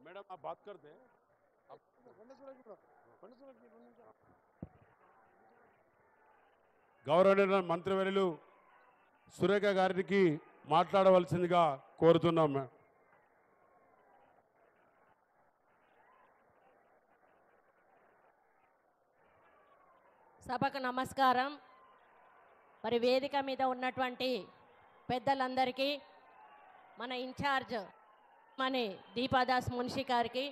Madam आप बात करते हैं గౌరవనీయ మంత్రివర్యులు సురేఖ గారికి మాట్లాడవలసిందిగా కోరుతున్నాం. సభకు నమస్కారం. మరి వేదిక మీద ఉన్నటువంటి పెద్దలందరికీ, మన ఇన్ఛార్జ్ మన దీపాదాస్ మున్షి గారికి,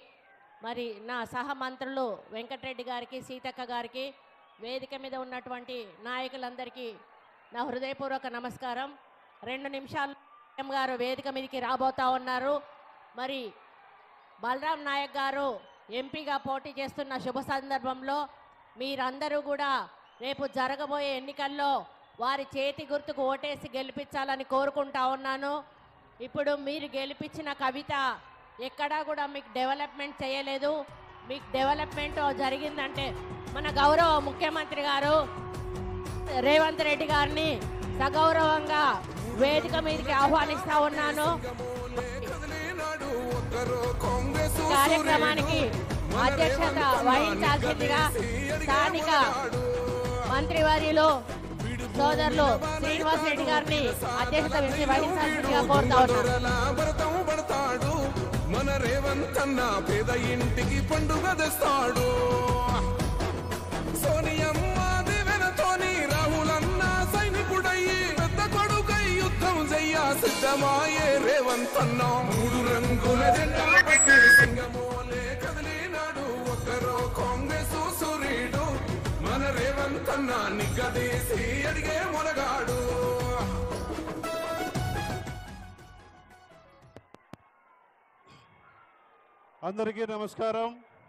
మరి నా సహమంత్రులు వెంకటరెడ్డి గారికి, సీతక్క గారికి, వేదిక మీద ఉన్నటువంటి నాయకులందరికీ నా హృదయపూర్వక నమస్కారం. 2 నిమిషాలు గారు వేదిక మీదకి రాబోతా ఉన్నారు. మరి బలరాం నాయక్ గారు ఎంపీగా పోటీ చేస్తున్న శుభ సందర్భంలో మీరందరూ కూడా రేపు జరగబోయే ఎన్నికల్లో వారి చేతి గుర్తుకు ఓటేసి గెలిపించాలని కోరుకుంటా ఉన్నాను. ఇప్పుడు మీరు గెలిపించిన కవిత ఎక్కడా కూడా మీకు డెవలప్మెంట్ చేయలేదు. మీకు డెవలప్మెంట్ జరిగిందంటే మన గౌరవ ముఖ్యమంత్రి గారు రేవంత్ రెడ్డి గారిని సగౌరవంగా వేదిక మీదకి ఆహ్వానిస్తా ఉన్నాను. కార్యక్రమానికి అధ్యక్షత వహించాల్సిందిగా స్థానిక మంత్రివర్యులు సోదరులు శ్రీనివాస్ రెడ్డి గారిని అధ్యక్షత వహించాల్సిందిగా కోరుతా ఉన్నాను. మన రేవంత్ అన్న పేద ఇంటికి పండుగ తెస్తాడు. సోనియమ్మ దివెనతోని రాహులన్న సైనికుడయ్యి పెద్ద కొడుకై యుద్ధం చెయ్య సిద్ధమాయే రేవంత్ అన్న. 3 రంగుల జెండా పట్టి సింగమోలే కదిలినాడు ఒక్కరో కాంగ్రెస్ సూర్యుడు. మన రేవంత్ అన్న నిగ్గదీసి అడిగే మొనగాడు. అందరికీ నమస్కారం.